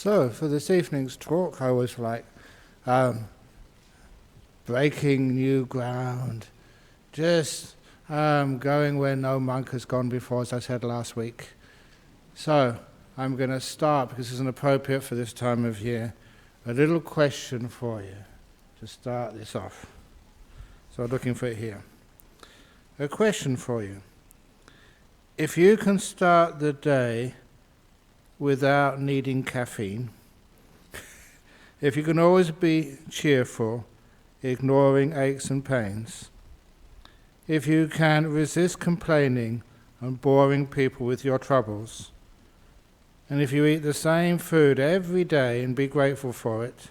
So, for this evening's talk, I was like, breaking new ground, just going where no monk has gone before, as I said last week. So, I'm going to start, because it's appropriate for this time of year, a little question for you to start this off. So I'm looking for it here. A question for you. If you can start the day without needing caffeine, if you can always be cheerful, ignoring aches and pains, if you can resist complaining and boring people with your troubles, and if you eat the same food every day and be grateful for it,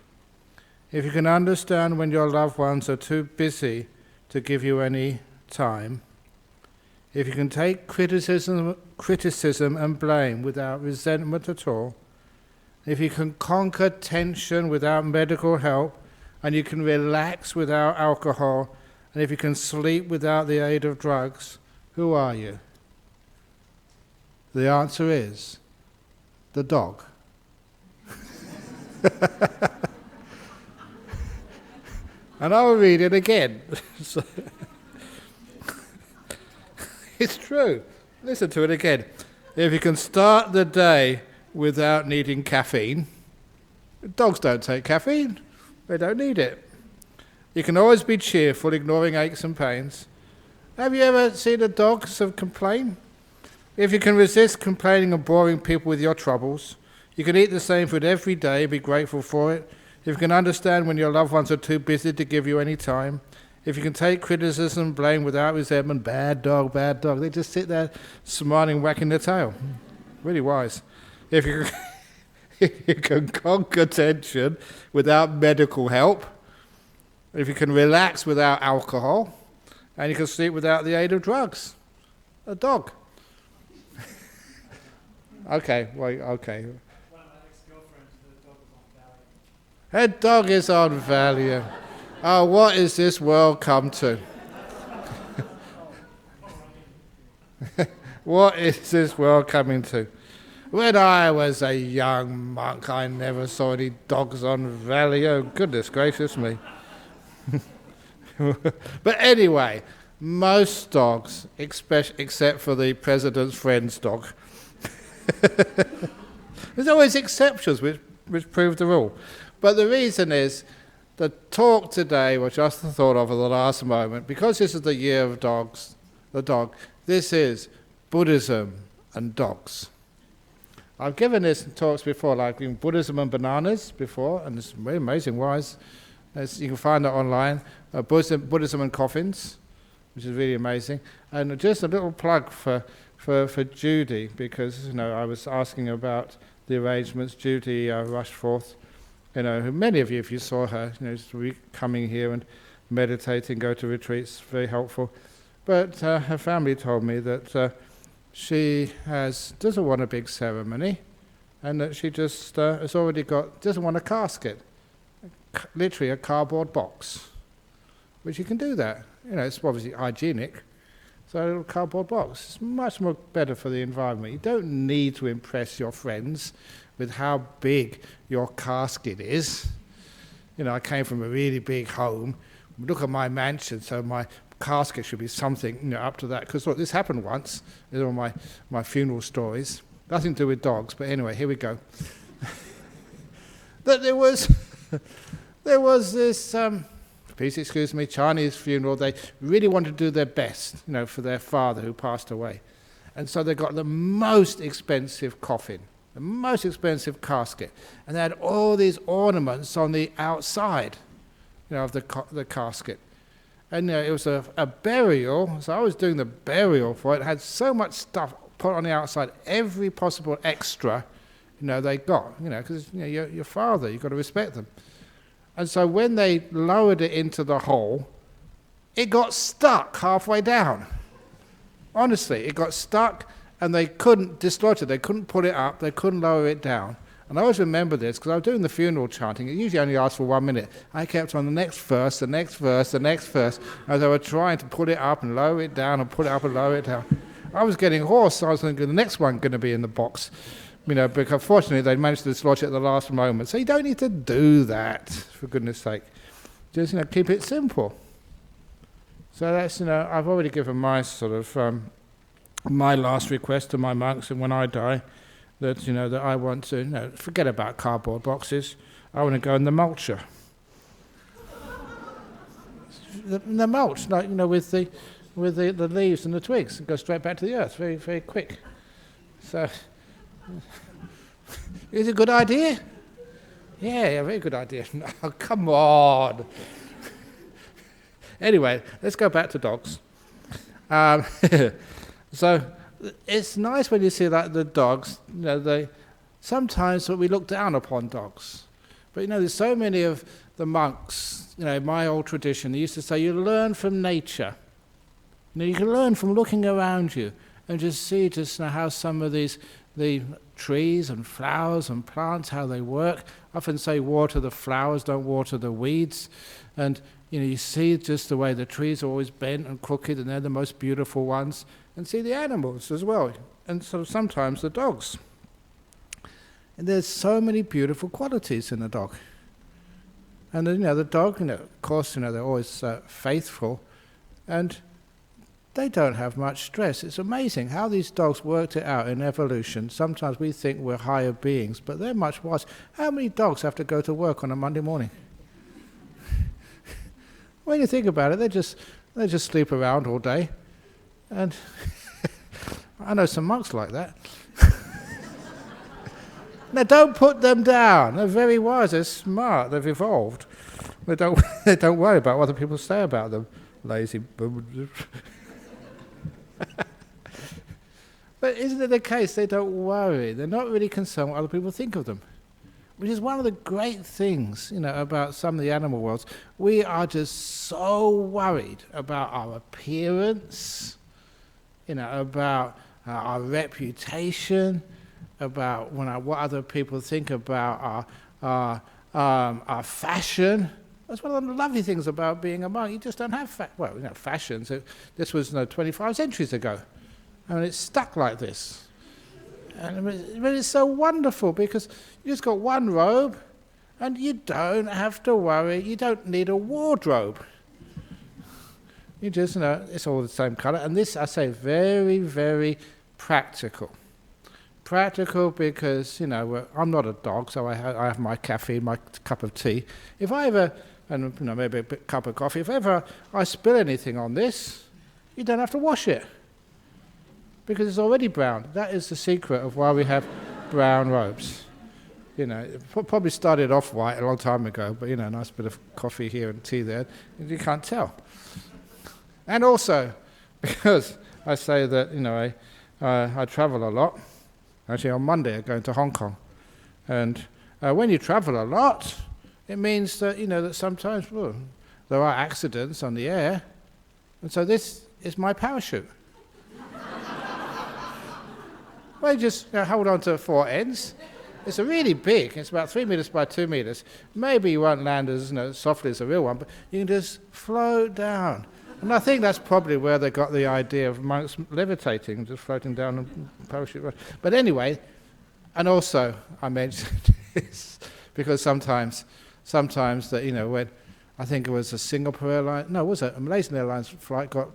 if you can understand when your loved ones are too busy to give you any time, if you can take criticism and blame without resentment at all, if you can conquer tension without medical help, and you can relax without alcohol, and if you can sleep without the aid of drugs, who are you? The answer is the dog. And I will read it again. It's true. Listen to it again. If you can start the day without needing caffeine, dogs don't take caffeine. They don't need it. You can always be cheerful, ignoring aches and pains. Have you ever seen a dog complain? If you can resist complaining and boring people with your troubles, you can eat the same food every day, be grateful for it. If you can understand when your loved ones are too busy to give you any time, if you can take criticism and blame without resentment, bad dog, they just sit there smiling, wagging their tail. Really wise. If you can conquer tension without medical help, if you can relax without alcohol, and you can sleep without the aid of drugs, a dog. Okay. One of my ex-girlfriends, her dog is on value. Oh, what is this world come to? What is this world coming to? When I was a young monk, I never saw any dogs on value. Goodness gracious me. But anyway, most dogs, except for the president's friend's dog. There's always exceptions which prove the rule. But the reason is, the talk today was just the thought of at the last moment, because this is the year of dogs, this is Buddhism and dogs. I've given this talks before, like in Buddhism and bananas before, and it's very amazing wise. You can find that online, Buddhism and coffins, which is really amazing. And just a little plug for Judy, because I was asking about the arrangements. Judy Rushforth, who many of you, if you saw her, coming here and meditating, go to retreats, very helpful. But her family told me that she doesn't want a big ceremony, and that she just doesn't want a casket, literally a cardboard box, which you can do that. It's obviously hygienic. So a little cardboard box. It's much more better for the environment. You don't need to impress your friends with how big your casket is. I came from a really big home. Look at my mansion, so my casket should be something up to that. Because look, this happened once. These are all my funeral stories. Nothing to do with dogs, but anyway, here we go. That there was this, please excuse me, Chinese funeral. They really wanted to do their best, for their father who passed away. And so they got the most expensive coffin, the most expensive casket. And they had all these ornaments on the outside, of the casket. And it was a burial, so I was doing the burial for it. It had so much stuff put on the outside, every possible extra, they got, because, your father, you've got to respect them. And so when they lowered it into the hole, it got stuck halfway down. Honestly, it got stuck, and they couldn't dislodge it. They couldn't pull it up. They couldn't lower it down. And I always remember this, because I was doing the funeral chanting. It usually only lasts for 1 minute. I kept on the next verse, the next verse, the next verse, as they were trying to pull it up and lower it down and pull it up and lower it down. I was getting hoarse. So I was thinking, the next one going to be in the box. Because fortunately they managed to dislodge it at the last moment. So you don't need to do that, for goodness sake. Just, keep it simple. So that's, I've already given my sort of, my last request to my monks, and when I die, that, that I want to, forget about cardboard boxes. I want to go in the mulcher. the mulch, like, with the leaves and the twigs, and go straight back to the earth, very, very quick. So, is it a good idea? Yeah, very good idea. Oh, come on. Anyway, let's go back to dogs. So it's nice when you see like the dogs. Sometimes we look down upon dogs, but there's so many of the monks. My old tradition, they used to say you learn from nature. You can learn from looking around you and just see how some of the trees and flowers and plants, how they work. I often say water the flowers, don't water the weeds. And you see just the way the trees are always bent and crooked, and they're the most beautiful ones. And see the animals as well, and so sometimes the dogs. And there's so many beautiful qualities in a dog. And the dog, of course, they're always faithful, and they don't have much stress. It's amazing how these dogs worked it out in evolution. Sometimes we think we're higher beings, but they're much worse. How many dogs have to go to work on a Monday morning? When you think about it, they just sleep around all day. And I know some monks like that. Now, don't put them down. They're very wise. They're smart. They've evolved. They don't worry about what other people say about them. Lazy. But isn't it the case? They don't worry. They're not really concerned what other people think of them. Which is one of the great things, about some of the animal worlds. We are just so worried about our appearance, about our reputation, about what other people think about our fashion. That's one of the lovely things about being a monk. You just don't have fashion. So this was 25 centuries ago, and it's stuck like this. But it's so wonderful because you just got one robe, and you don't have to worry. You don't need a wardrobe. You just it's all the same colour. And this, I say, very, very practical. Practical because I'm not a dog, so I have my caffeine, my cup of tea. If I ever, and maybe a cup of coffee, if ever I spill anything on this, you don't have to wash it, because it's already brown. That is the secret of why we have brown robes. It probably started off white a long time ago, but a nice bit of coffee here and tea there, you can't tell. And also, because I say that I travel a lot. Actually, on Monday I'm going to Hong Kong, and when you travel a lot, it means that that sometimes there are accidents on the air, and so this is my parachute. Well, you just hold on to 4 ends. It's really big. It's about 3 meters by 2 meters. Maybe you won't land as softly as a real one, but you can just float down. And I think that's probably where they got the idea of monks levitating, just floating down a parachute. But anyway, and also I mentioned this because sometimes that when I think it was a Singapore airline, no, was it a Malaysian Airlines flight got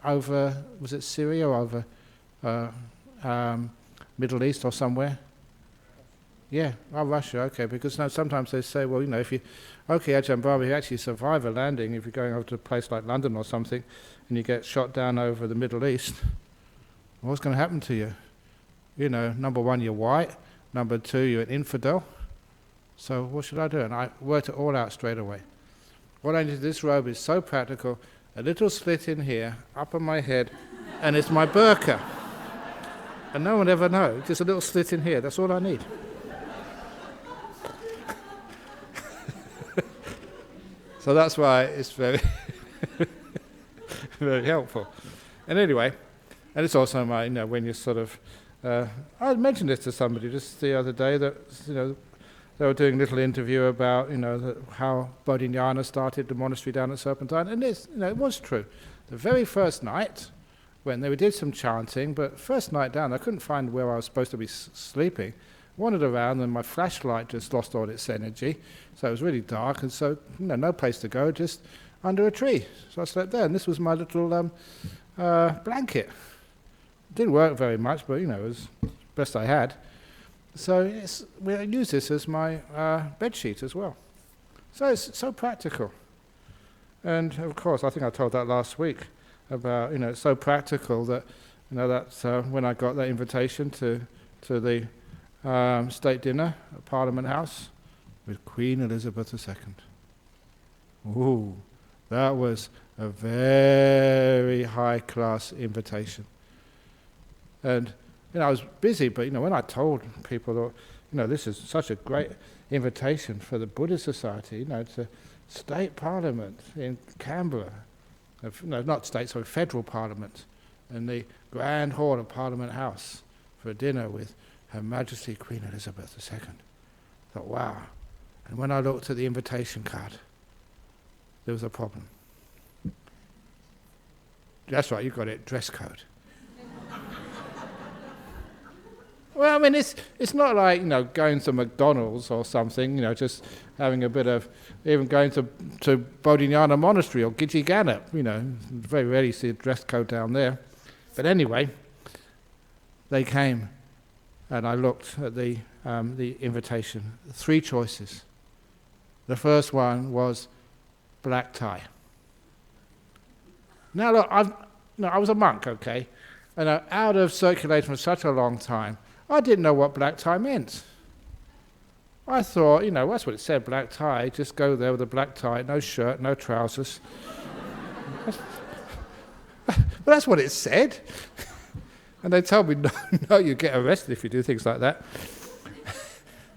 over, was it Syria or over Middle East or somewhere? Yeah, Russia, okay, because sometimes they say, well, if you, Ajahn Brahm, if you actually survive a landing, if you're going over to a place like London or something, and you get shot down over the Middle East, what's going to happen to you? Number one, you're white. Number two, you're an infidel. So what should I do? And I worked it all out straight away. What I need, this robe is so practical, a little slit in here, up on my head, and it's my burqa. And no one ever knows, just a little slit in here, that's all I need. So that's why it's very, very helpful. And anyway, and it's also my, when you sort of, I mentioned this to somebody just the other day that, they were doing a little interview about, how Bodhinyana started the monastery down at Serpentine, and it was true. The very first night, Went there, we did some chanting, but first night down, I couldn't find where I was supposed to be sleeping. Wandered around, and my flashlight just lost all its energy, so it was really dark, and so no place to go, just under a tree. So I slept there, and this was my little blanket. Didn't work very much, but it was the best I had. So we use this as my bed sheet as well. So it's so practical. And of course, I think I told that last week about it's so practical that that when I got that invitation to the state dinner at Parliament House with Queen Elizabeth II. Ooh, that was a very high-class invitation. And I was busy, but when I told people that this is such a great invitation for the Buddhist Society, to state parliament in Canberra, not state, sorry, federal parliament, in the grand hall of Parliament House for a dinner with Her Majesty Queen Elizabeth II. I thought, wow. And when I looked at the invitation card, there was a problem. That's right, you got it, dress code. Well, I mean, it's not like, going to McDonald's or something, just having a bit of, even going to Bodhinyana Monastery or Gijigana, very rarely see a dress code down there. But anyway, they came, and I looked at the invitation. 3 choices. The first one was black tie. Now look, I was a monk, okay, and out of circulation for such a long time, I didn't know what black tie meant. I thought, that's what it said, black tie. Just go there with a black tie, no shirt, no trousers. But that's what it said. And they told me, no, you get arrested if you do things like that.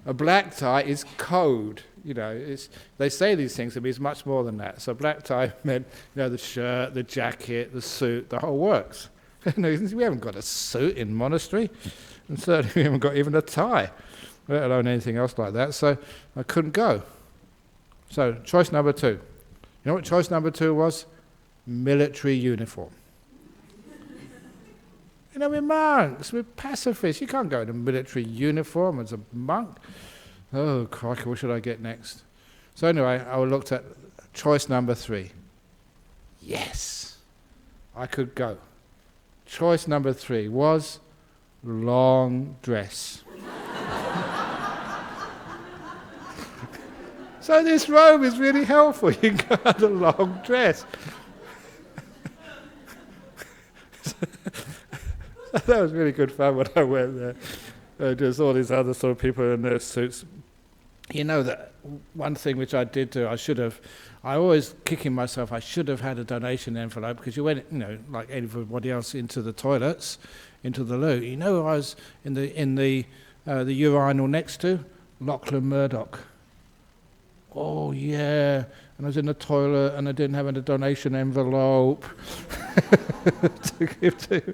A black tie is code. They say these things, it means much more than that. So black tie meant, the shirt, the jacket, the suit, the whole works. We haven't got a suit in monastery. And certainly we haven't got even a tie, let alone anything else like that. So I couldn't go. So choice number 2. You know what choice number 2 was? Military uniform. We're monks, we're pacifists. You can't go in a military uniform as a monk. Oh, crikey, what should I get next? So anyway, I looked at choice number 3. Yes, I could go. Choice number 3 was long dress. So this robe is really helpful. You can go out a long dress. That was really good fun when I went there. There's all these other sort of people in their suits. That one thing which I did do, I always kicking myself, I should have had a donation envelope, because you went, like everybody else, into the toilets, into the loo. I was in the urinal next to Lachlan Murdoch. Oh yeah, and I was in the toilet and I didn't have a donation envelope to give to.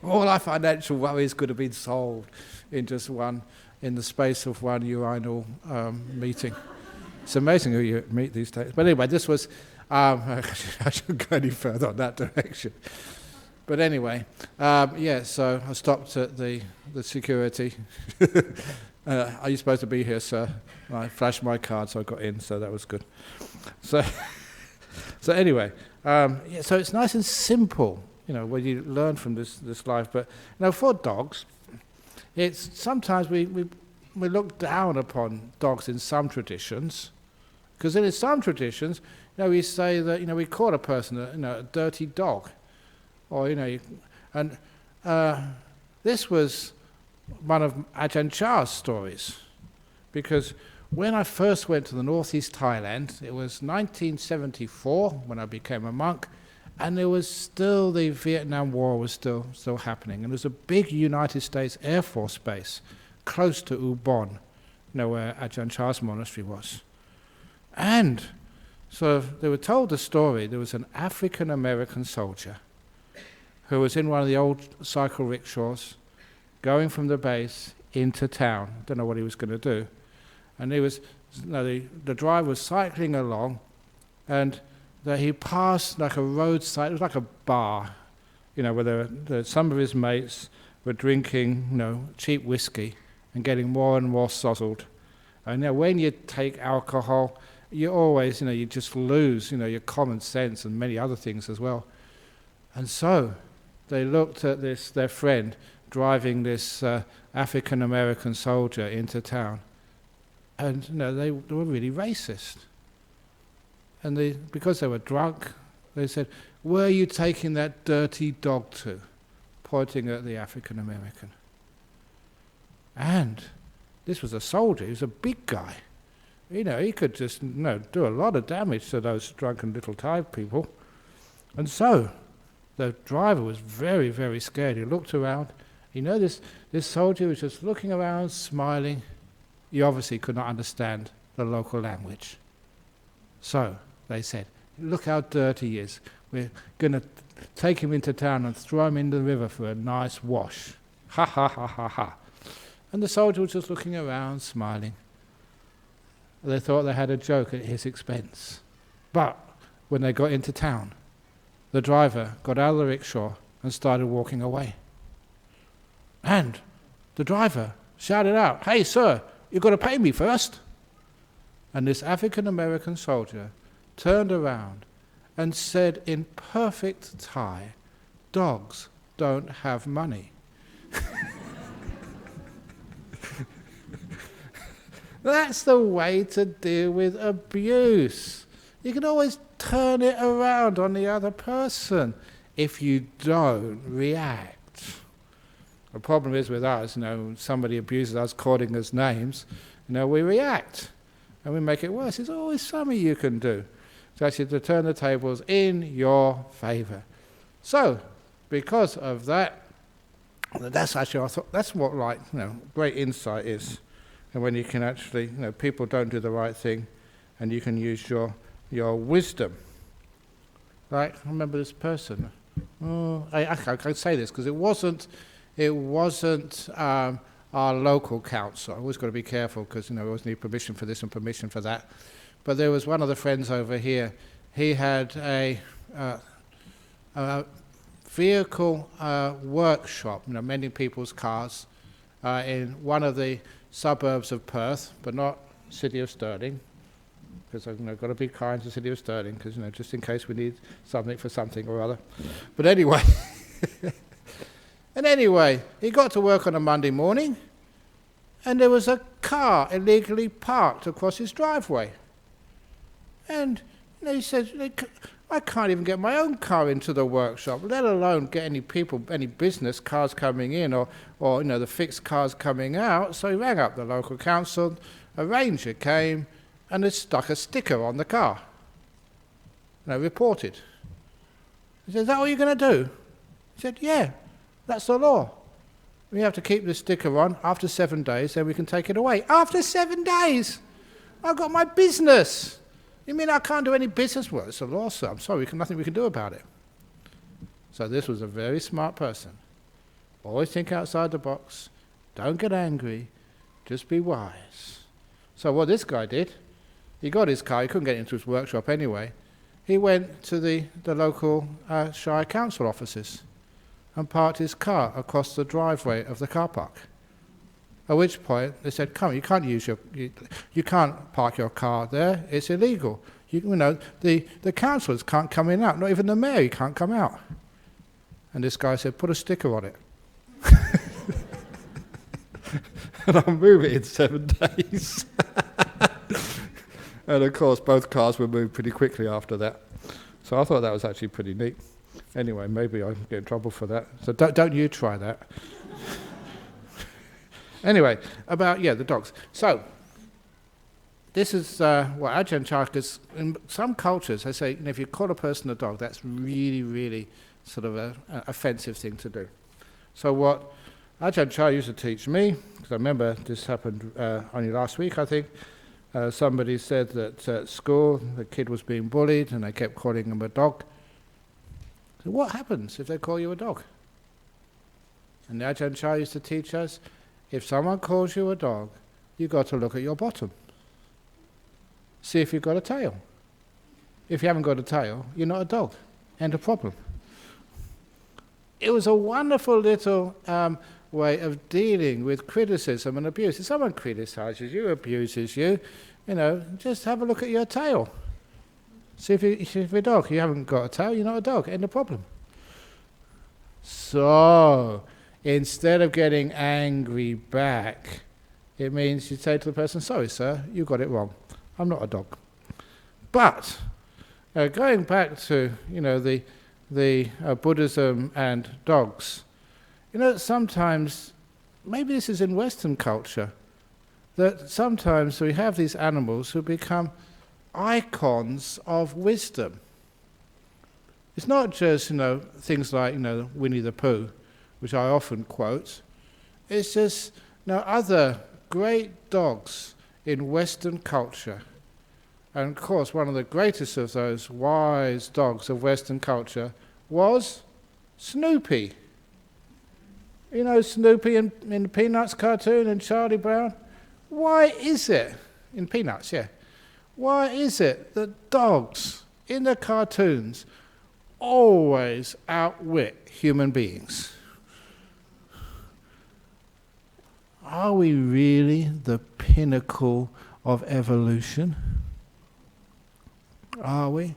All our financial worries could have been solved in the space of one urinal meeting. It's amazing who you meet these days. But anyway, this was, I shouldn't go any further on that direction. But anyway, so I stopped at the security. Are you supposed to be here, sir? And I flashed my card, so I got in, so that was good. So anyway, so it's nice and simple, when you learn from this life. But for dogs, it's sometimes we look down upon dogs in some traditions, because in some traditions, we say that we call a person a dirty dog, or and this was one of Ajahn Chah's stories, because when I first went to the northeast Thailand, it was 1974 when I became a monk, and there was still the Vietnam War was still happening, and there was a big United States Air Force base close to U Bon, where Ajahn Chah's monastery was. And so they were told the story. There was an African American soldier who was in one of the old cycle rickshaws, going from the base into town. Don't know what he was going to do. And the driver was cycling along, and he passed like a roadside, it was like a bar, where some of his mates were drinking, cheap whiskey and getting more and more sozzled. And when you take alcohol, you always, you just lose, your common sense and many other things as well. And so they looked at their friend driving this African American soldier into town, and they were really racist. And because they were drunk, they said, "Where are you taking that dirty dog to?" Pointing at the African American. And this was a soldier. He was a big guy. He could just do a lot of damage to those drunken little Thai people. And so the driver was very, very scared. He looked around. This soldier was just looking around, smiling. He obviously could not understand the local language. So they said, "Look how dirty he is. We're going to take him into town and throw him in the river for a nice wash." Ha ha ha ha ha. And the soldier was just looking around, smiling. They thought they had a joke at his expense. But when they got into town, the driver got out of the rickshaw and started walking away. And the driver shouted out, "Hey sir, you've got to pay me first." And this African American soldier turned around and said in perfect Thai, "Dogs don't have money." That's the way to deal with abuse. You can always turn it around on the other person if you don't react. The problem is with us, somebody abuses us, calling us names, we react and we make it worse. There's always something you can do to actually to turn the tables in your favor. So, because of that, that's actually, I thought, that's what great insight is. And when you can actually, people don't do the right thing, and you can use your wisdom. Like, I remember this person. I can say this because it wasn't our local council. I always got to be careful because we always need permission for this and permission for that. But there was one of the friends over here. He had a vehicle workshop, mending people's cars in one of the suburbs of Perth, but not city of Stirling, because I've got to be kind to city of Stirling, because just in case we need something for something or other. But anyway, he got to work on a Monday morning, and there was a car illegally parked across his driveway. And he said, "I can't even get my own car into the workshop, let alone get any people, any business cars coming in or the fixed cars coming out." So he rang up the local council, a ranger came and they stuck a sticker on the car. Reported. He said, "Is that all you're going to do?" He said, "Yeah, that's the law. We have to keep the sticker on. After 7 days, then we can take it away." After 7 days? I've got my business. You mean I can't do any business? Well, it's a law, sir. I'm sorry, nothing we can do about it. So this was a very smart person. Always think outside the box. Don't get angry. Just be wise. So what this guy did, he got his car. He couldn't get into his workshop anyway. He went to the local Shire Council offices and parked his car across the driveway of the car park. At which point they said, "Come, you can't you can't park your car there. It's illegal. The councillors can't come in and out. Not even the mayor can't come out." And this guy said, "Put a sticker on it, and I'll move it in 7 days." And of course, both cars were moved pretty quickly after that. So I thought that was actually pretty neat. Anyway, maybe I get in trouble for that. So don't you try that. Anyway, about the dogs. So this is what Ajahn Chaka's, in some cultures, they say, if you call a person a dog, that's really, really sort of an offensive thing to do. So what Ajahn Chah used to teach me, because I remember this happened only last week, I think, somebody said that at school the kid was being bullied and they kept calling him a dog. So what happens if they call you a dog? And the Ajahn Chah used to teach us, if someone calls you a dog, you've got to look at your bottom. See if you've got a tail. If you haven't got a tail, you're not a dog. End of problem. it was a wonderful little way of dealing with criticism and abuse. If someone criticizes you, abuses you, just have a look at your tail. See if you're a dog. You haven't got a tail, you're not a dog. End of problem. So, instead of getting angry back, it means you say to the person, sorry sir, you got it wrong. I'm not a dog. But, going back to, the Buddhism and dogs, sometimes, maybe this is in Western culture, that sometimes we have these animals who become icons of wisdom. It's not just, things like, Winnie the Pooh, which I often quote. It's just, other great dogs in Western culture. And of course, one of the greatest of those wise dogs of Western culture was Snoopy. Snoopy in the Peanuts cartoon and Charlie Brown? Why is it, in Peanuts, yeah, why is it that dogs in the cartoons always outwit human beings? Are we really the pinnacle of evolution? Are we?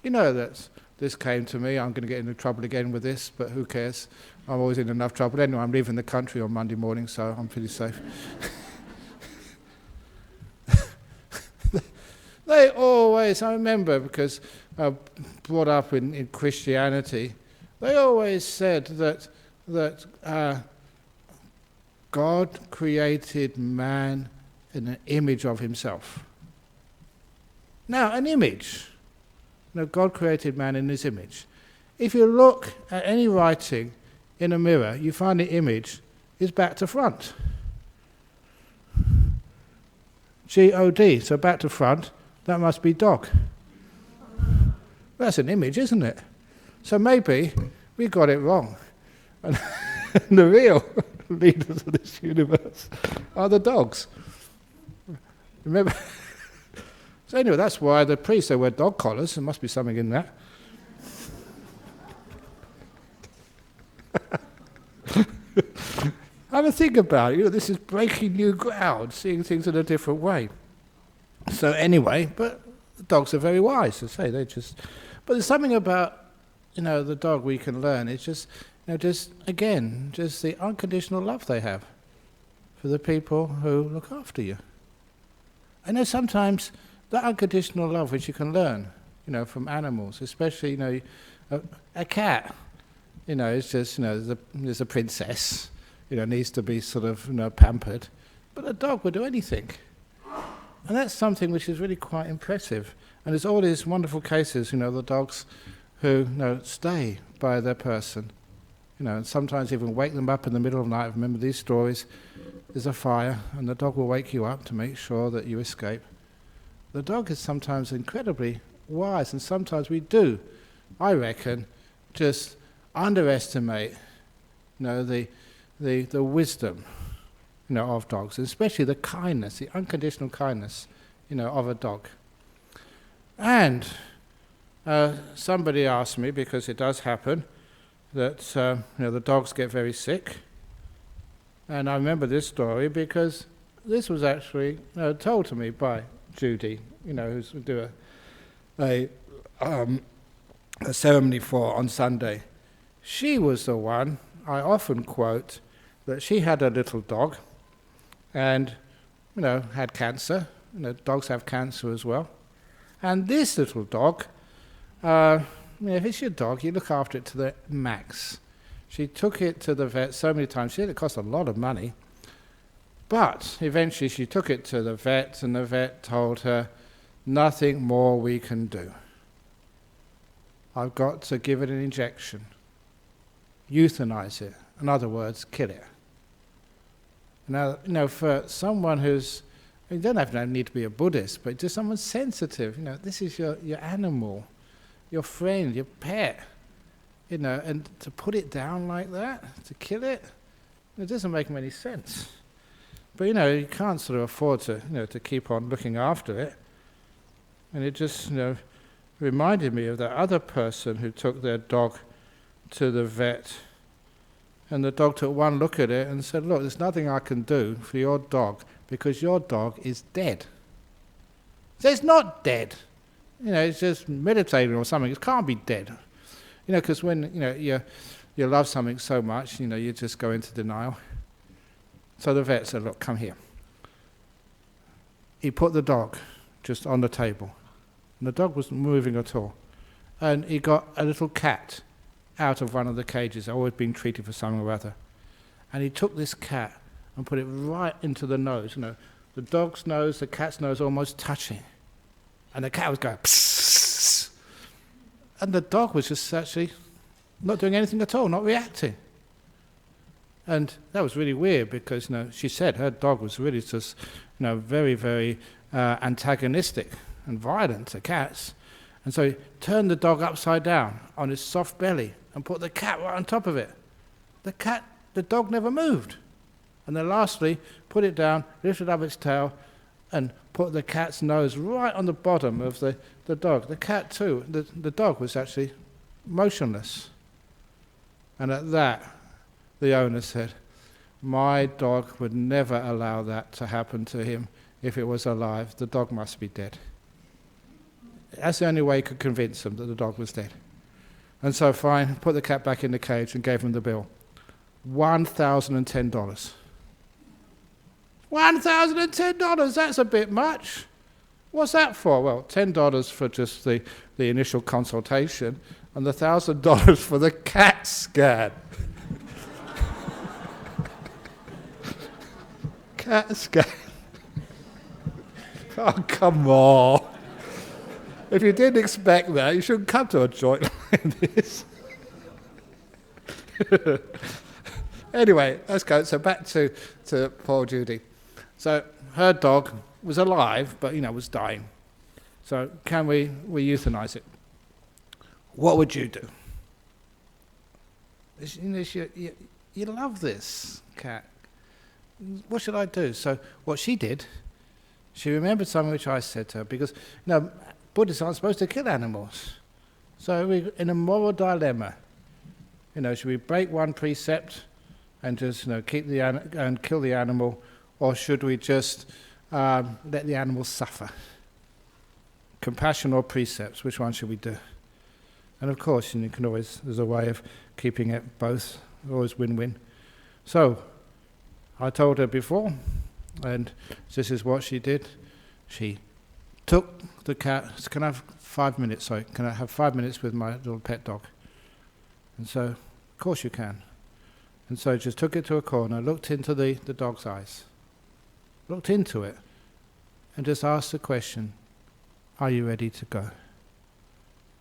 That this came to me. I'm going to get into trouble again with this, but who cares? I'm always in enough trouble. Anyway, I'm leaving the country on Monday morning, so I'm pretty safe. They always, I remember, because brought up in Christianity, they always said that God created man in an image of himself. Now, an image. God created man in his image. If you look at any writing in a mirror, you find the image is back to front. G-O-D, so back to front, that must be dog. That's an image, isn't it? So maybe we got it wrong. And the real leaders of this universe are the dogs. Remember? So anyway, that's why the priests, they wear dog collars. There must be something in that. Have a think about it. This is breaking new ground, seeing things in a different way. So anyway, but the dogs are very wise, as I say. But there's something about, the dog we can learn. It's just, just the unconditional love they have for the people who look after you. I know sometimes that unconditional love which you can learn, from animals, especially, a cat, it's just, there's a princess, needs to be sort of, pampered, but a dog would do anything. And that's something which is really quite impressive. And there's all these wonderful cases, the dogs who, stay by their person, and sometimes even wake them up in the middle of the night. Remember these stories, there's a fire, and the dog will wake you up to make sure that you escape. The dog is sometimes incredibly wise, and sometimes we do, I reckon, just underestimate, the wisdom, of dogs, especially the kindness, the unconditional kindness, of a dog. And somebody asked me, because it does happen, that the dogs get very sick. And I remember this story because this was actually told to me by Judy, who's do a ceremony for on Sunday. She was the one I often quote that she had a little dog, and had cancer. Dogs have cancer as well. And this little dog, if it's your dog, you look after it to the max. She took it to the vet so many times. It cost a lot of money. But eventually she took it to the vet, and the vet told her, nothing more we can do. I've got to give it an injection. Euthanize it. In other words, kill it. Now, for someone who's, you don't have to need to be a Buddhist, but just someone sensitive, this is your animal, your friend, your pet, and to put it down like that, to kill it, it doesn't make any sense. But, you can't sort of afford to keep on looking after it. And it just, reminded me of that other person who took their dog to the vet, and the dog took one look at it and said, look, there's nothing I can do for your dog because your dog is dead. So it's not dead. It's just meditating or something. It can't be dead. Because when you love something so much, you just go into denial. So the vet said, look, come here. He put the dog just on the table. And the dog wasn't moving at all. And he got a little cat out of one of the cages, always being treated for something or other. And he took this cat and put it right into the nose. The dog's nose, the cat's nose almost touching. And the cat was going, psss. And the dog was just actually not doing anything at all, not reacting. And that was really weird because, she said her dog was really just, very, very antagonistic and violent to cats. And so he turned the dog upside down on his soft belly and put the cat right on top of it. The dog never moved. And then lastly, put it down, lifted up its tail, and put the cat's nose right on the bottom of the dog. The cat too, the dog was actually motionless. And at that, the owner said, my dog would never allow that to happen to him if it was alive. The dog must be dead. That's the only way he could convince them that the dog was dead. And so fine, put the cat back in the cage and gave him the bill. $1,010. $1,010, that's a bit much. What's that for? Well, $10 for just the initial consultation and the $1,000 for the CAT scan. CAT scan. Oh, come on. If you didn't expect that, you shouldn't come to a joint like this. Anyway, let's go. So back to poor Judy. So her dog was alive, but, was dying. So can we euthanize it? What would you do? You love this cat. What should I do? So what she did, she remembered something which I said to her, because, Buddhists aren't supposed to kill animals. So we're in a moral dilemma. Should we break one precept and just keep and kill the animal, or should we just let the animal suffer? Compassion or precepts, which one should we do? And of course, you can always, there's a way of keeping it both, always win-win. So I told her before, and this is what she did. She took the cat. Can I have 5 minutes? Sorry, can I have 5 minutes with my little pet dog? And so, of course you can. And so just took it to a corner, looked into the dog's eyes, looked into it, and just asked the question, are you ready to go?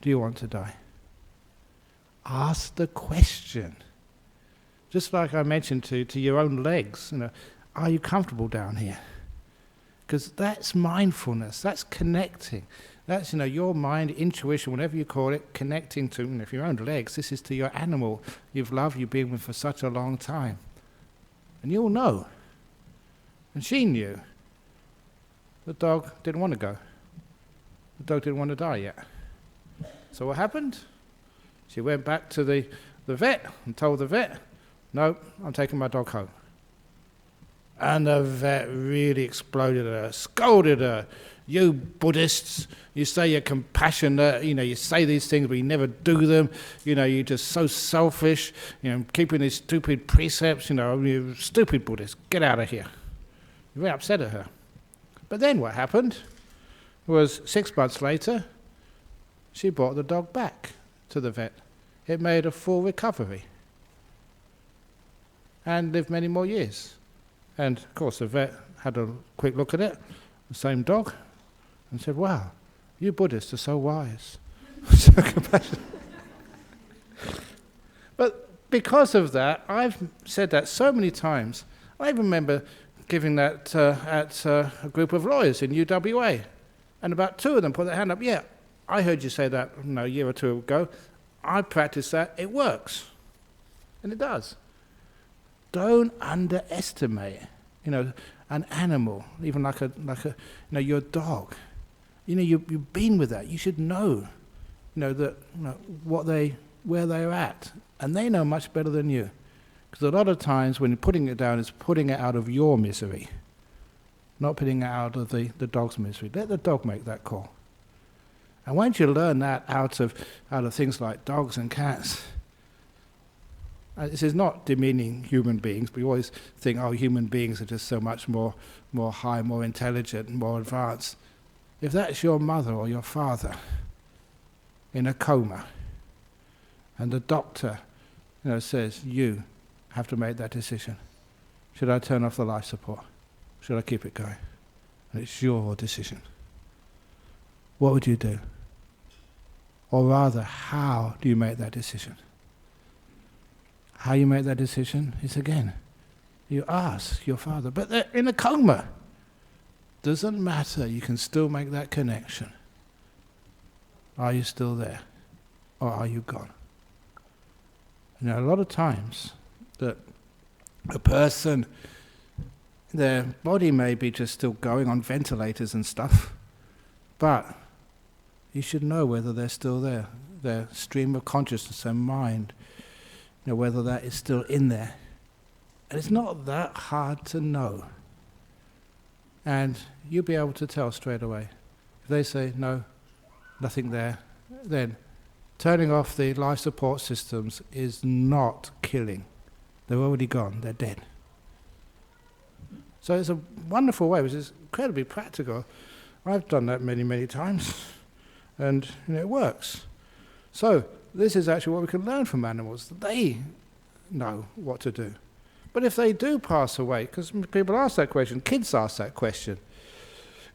Do you want to die? Ask the question. Just like I mentioned to your own legs, are you comfortable down here? Because that's mindfulness, that's connecting. That's, your mind, intuition, whatever you call it, connecting to, if your own legs, this is to your animal you've loved, you've been with for such a long time. And you'll know. And she knew. The dog didn't want to go. The dog didn't want to die yet. So what happened? She went back to the vet and told the vet, no, I'm taking my dog home. And the vet really exploded at her, scolded her. You Buddhists, you say you're compassionate, you say these things, but you never do them. You're just so selfish, keeping these stupid precepts, you stupid Buddhists, get out of here. You very upset at her. But then what happened was 6 months later, she brought the dog back to the vet. It made a full recovery and lived many more years. And of course the vet had a quick look at it, the same dog, and said, wow, you Buddhists are so wise. So compassionate. But because of that, I've said that so many times. I even remember giving that at a group of lawyers in UWA, and about 2 of them put their hand up, yeah, I heard you say that a year or 2 ago. I practice that, it works. And it does. Don't underestimate, an animal, even like your dog. You've been with that. You should know, that what they where they're at. And they know much better than you. Because a lot of times when you're putting it down, it's putting it out of your misery, not putting it out of the dog's misery. Let the dog make that call. And once you learn that out of things like dogs and cats, this is not demeaning human beings. We always think, oh, human beings are just so much more high, more intelligent, more advanced. If that's your mother or your father in a coma, and the doctor, says, you have to make that decision. Should I turn off the life support? Should I keep it going? And it's your decision. What would you do? Or rather, how do you make that decision? How you make that decision is, again, you ask your father, but they're in a coma. Doesn't matter, you can still make that connection. Are you still there? Or are you gone? A lot of times that a person, their body may be just still going on ventilators and stuff, but you should know whether they're still there. Their stream of consciousness and mind, whether that is still in there. And it's not that hard to know. And you'll be able to tell straight away. If they say, no, nothing there, then turning off the life support systems is not killing. They're already gone, they're dead. So it's a wonderful way, which is incredibly practical. I've done that many, many times, and it works. So this is actually what we can learn from animals. They know what to do. But if they do pass away, because people ask that question, kids ask that question,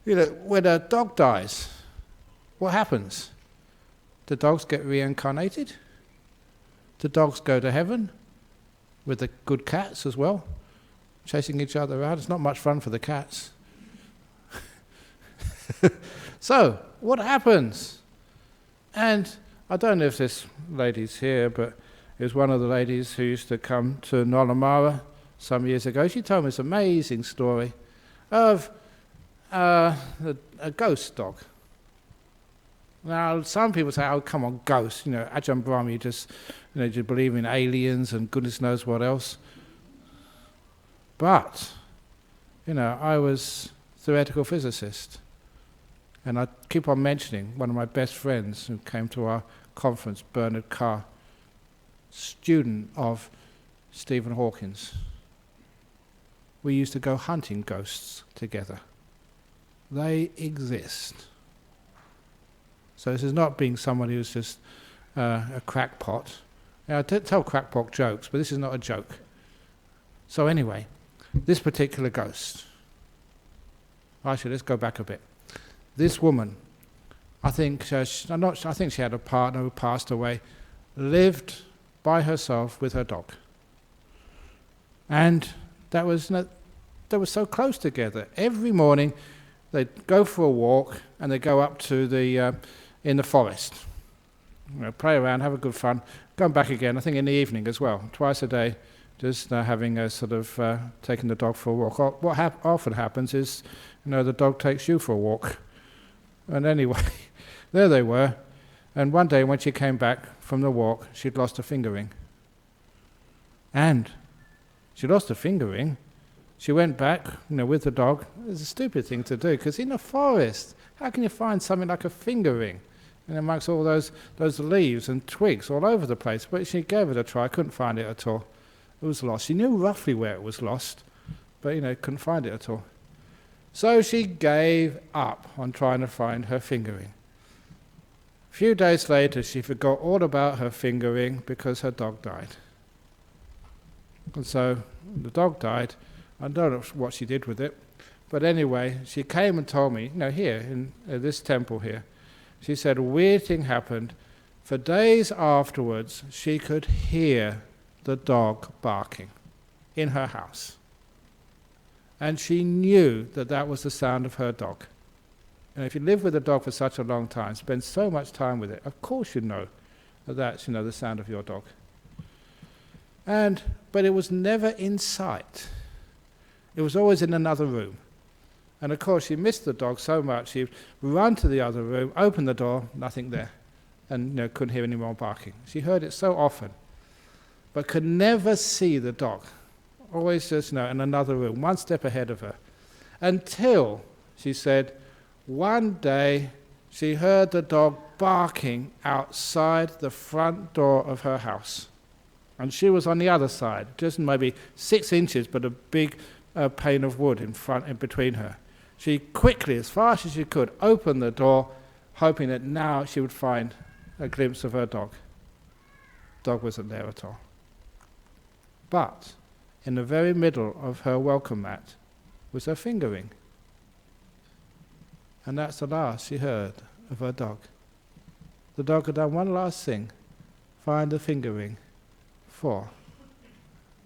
when a dog dies, what happens? Do dogs get reincarnated? Do dogs go to heaven with the good cats as well, chasing each other around? It's not much fun for the cats. So, what happens? And I don't know if this lady's here, but it was one of the ladies who used to come to Nolamara some years ago. She told me this amazing story of a ghost dog. Now, some people say, oh, come on, ghosts. Ajahn Brahm, you just believe in aliens and goodness knows what else. But, I was a theoretical physicist. And I keep on mentioning one of my best friends who came to our conference, Bernard Carr, student of Stephen Hawking's. We used to go hunting ghosts together. They exist. So this is not being somebody who's just a crackpot. I tell crackpot jokes, but this is not a joke. So anyway, this particular ghost. Actually, let's go back a bit. This woman, I think she had a partner who passed away, lived by herself with her dog. And they were so close together. Every morning they'd go for a walk and they'd go up to in the forest. Play around, have a good fun, come back again, I think in the evening as well, twice a day, just having a sort of taking the dog for a walk. What often happens is, the dog takes you for a walk. And anyway, there they were. And one day when she came back from the walk, she'd lost a fingering. And she lost a fingering. She went back, with the dog. It was a stupid thing to do, because in a forest, how can you find something like a fingering? And amongst all those leaves and twigs all over the place. But she gave it a try, couldn't find it at all. It was lost. She knew roughly where it was lost, but couldn't find it at all. So she gave up on trying to find her fingering. A few days later, she forgot all about her fingering because her dog died. And so the dog died. I don't know what she did with it. But anyway, she came and told me, here in this temple here, she said a weird thing happened. For days afterwards, she could hear the dog barking in her house. And she knew that was the sound of her dog. And if you live with a dog for such a long time, spend so much time with it, of course you know that's the sound of your dog. But it was never in sight. It was always in another room. And of course she missed the dog so much, she'd run to the other room, open the door, nothing there. and couldn't hear any more barking. She heard it so often, but could never see the dog. Always just in another room, one step ahead of her. Until, she said, one day she heard the dog barking outside the front door of her house. And she was on the other side, just maybe 6 inches, but a big pane of wood in between her. She quickly, as fast as she could, opened the door, hoping that now she would find a glimpse of her dog. Dog wasn't there at all. But in the very middle of her welcome mat was her finger ring. And that's the last she heard of her dog. The dog had done one last thing, find the finger ring for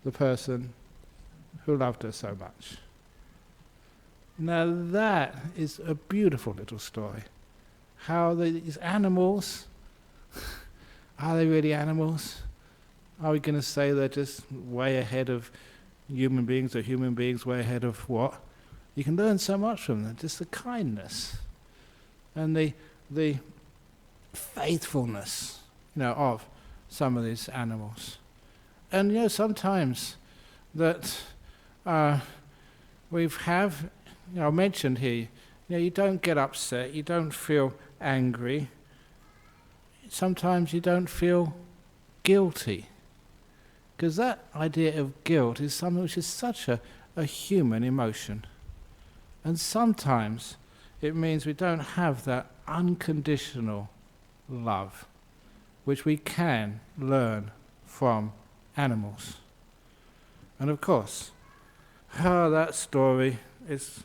the person who loved her so much. Now that is a beautiful little story. How these animals, are they really animals? Are we going to say they're just way ahead of human beings, or human beings way ahead of what? You can learn so much from them, just the kindness and the faithfulness, of some of these animals. And sometimes that mentioned here, you don't get upset, you don't feel angry. Sometimes you don't feel guilty. Because that idea of guilt is something which is such a human emotion. And sometimes it means we don't have that unconditional love, which we can learn from animals. And of course, that story is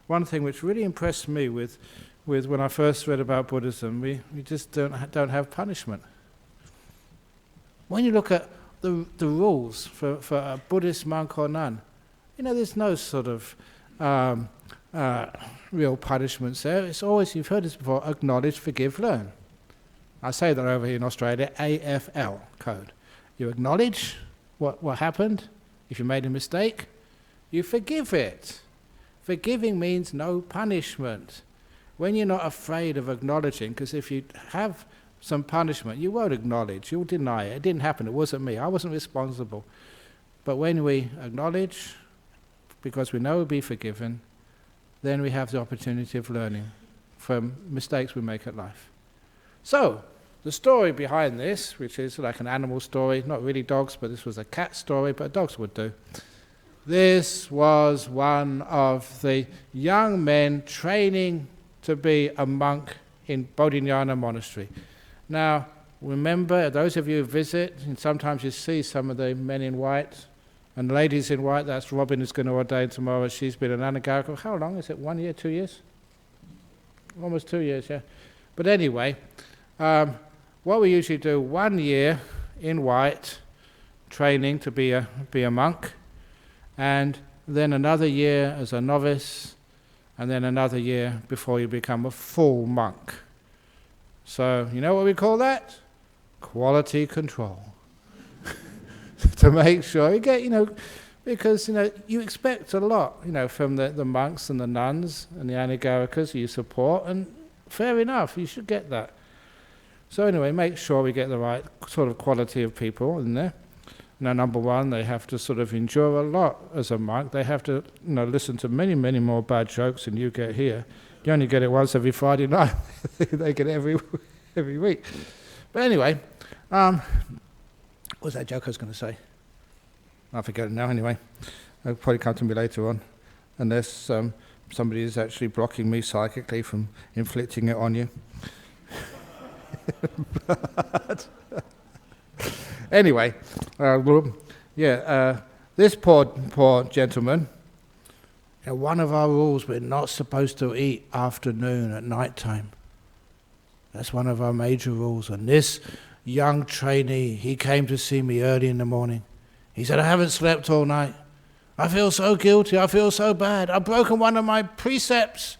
one thing which really impressed me with when I first read about Buddhism. We just don't have punishment. When you look at the rules for a Buddhist monk or nun, there's no sort of real punishments there. It's always, you've heard this before, acknowledge, forgive, learn. I say that over here in Australia, AFL code. You acknowledge what happened. If you made a mistake, you forgive it. Forgiving means no punishment. When you're not afraid of acknowledging, because if you have some punishment, you won't acknowledge, you'll deny it. It didn't happen, it wasn't me, I wasn't responsible. But when we acknowledge, because we know we'll be forgiven, then we have the opportunity of learning from mistakes we make at life. So, the story behind this, which is like an animal story, not really dogs, but this was a cat story, but dogs would do. This was one of the young men training to be a monk in Bodhinyana Monastery. Now, remember, those of you who visit, and sometimes you see some of the men in white and ladies in white. That's Robin who's going to ordain tomorrow. She's been an anagarika. How long is it? 1 year, 2 years? Almost 2 years, yeah. But anyway, what we usually do, 1 year in white, training to be a monk, and then another year as a novice, and then another year before you become a full monk. So, you know what we call that? Quality control. To make sure you get, because, you expect a lot, from the monks and the nuns and the anagarikas you support, and fair enough, you should get that. So anyway, make sure we get the right sort of quality of people in there. Now, number one, they have to sort of endure a lot as a monk. They have to, listen to many, many more bad jokes than you get here. You only get it once every Friday night. They get it every week. But anyway, what was that joke I was going to say? I forget it now anyway. It'll probably come to me later on, unless somebody is actually blocking me psychically from inflicting it on you. Anyway, this poor gentleman, one of our rules, we're not supposed to eat after noon at night time. That's one of our major rules. And this young trainee, he came to see me early in the morning. He said, I haven't slept all night. I feel so guilty. I feel so bad. I've broken one of my precepts.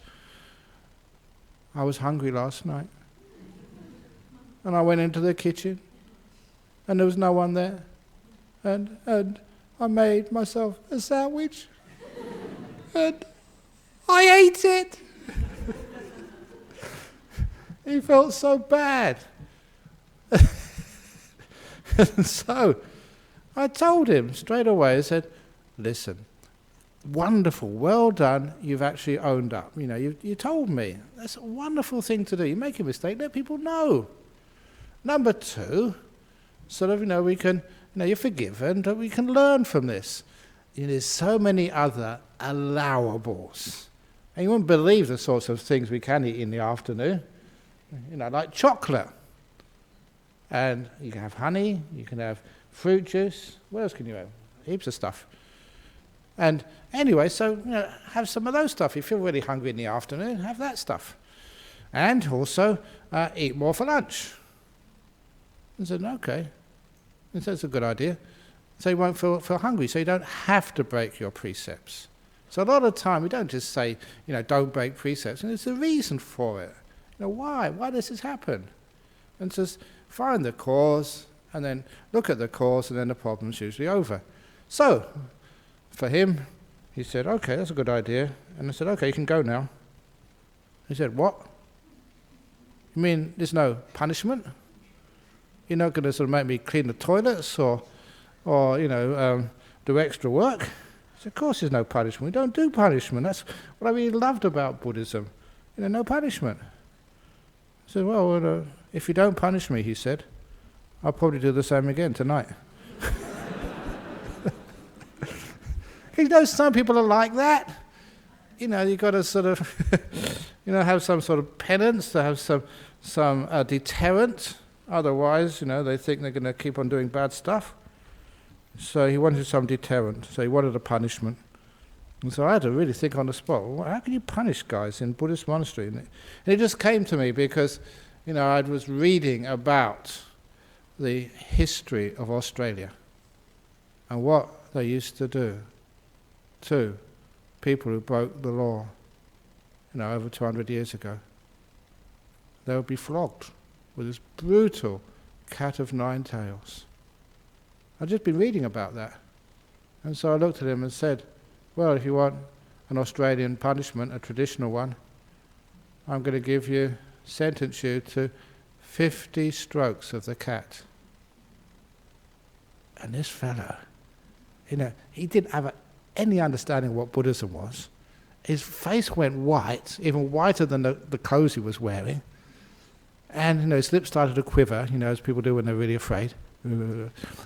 I was hungry last night. And I went into the kitchen, and there was no one there. And I made myself a sandwich, and I ate it. He felt so bad. And so I told him straight away, I said, listen, wonderful, well done, you've actually owned up. You told me. That's a wonderful thing to do. You make a mistake, let people know. Number two, sort of, we can, you're forgiven, but we can learn from this. There's so many other allowables. And you wouldn't believe the sorts of things we can eat in the afternoon. Like chocolate. And you can have honey, you can have fruit juice. What else can you have? Heaps of stuff. And anyway, so have some of those stuff. If you feel really hungry in the afternoon, have that stuff. And also eat more for lunch. I said, okay. And so it's a good idea. So you won't feel hungry, so you don't have to break your precepts. So a lot of the time we don't just say, don't break precepts. And there's a reason for it. Why? Why does this happen? And just find the cause, and then look at the cause, and then the problem's usually over. So, for him, he said, okay, that's a good idea. And I said, okay, you can go now. He said, what? You mean there's no punishment? You're not going to sort of make me clean the toilets or do extra work? I said, of course there's no punishment. We don't do punishment. That's what I really loved about Buddhism. No punishment. I said, well, if you don't punish me, he said, I'll probably do the same again tonight. Some people are like that. You've got to sort of, have some sort of penance, to have some deterrent. Otherwise, they think they're going to keep on doing bad stuff. So he wanted some deterrent. So he wanted a punishment. And so I had to really think on the spot, well, how can you punish guys in Buddhist monastery? And it just came to me because, I was reading about the history of Australia and what they used to do to people who broke the law, over 200 years ago. They would be flogged with this brutal cat of nine tails. I'd just been reading about that. And so I looked at him and said, well, if you want an Australian punishment, a traditional one, I'm going to sentence you to 50 strokes of the cat. And this fellow, he didn't have any understanding of what Buddhism was. His face went white, even whiter than the clothes he was wearing. And his lips started to quiver, as people do when they're really afraid.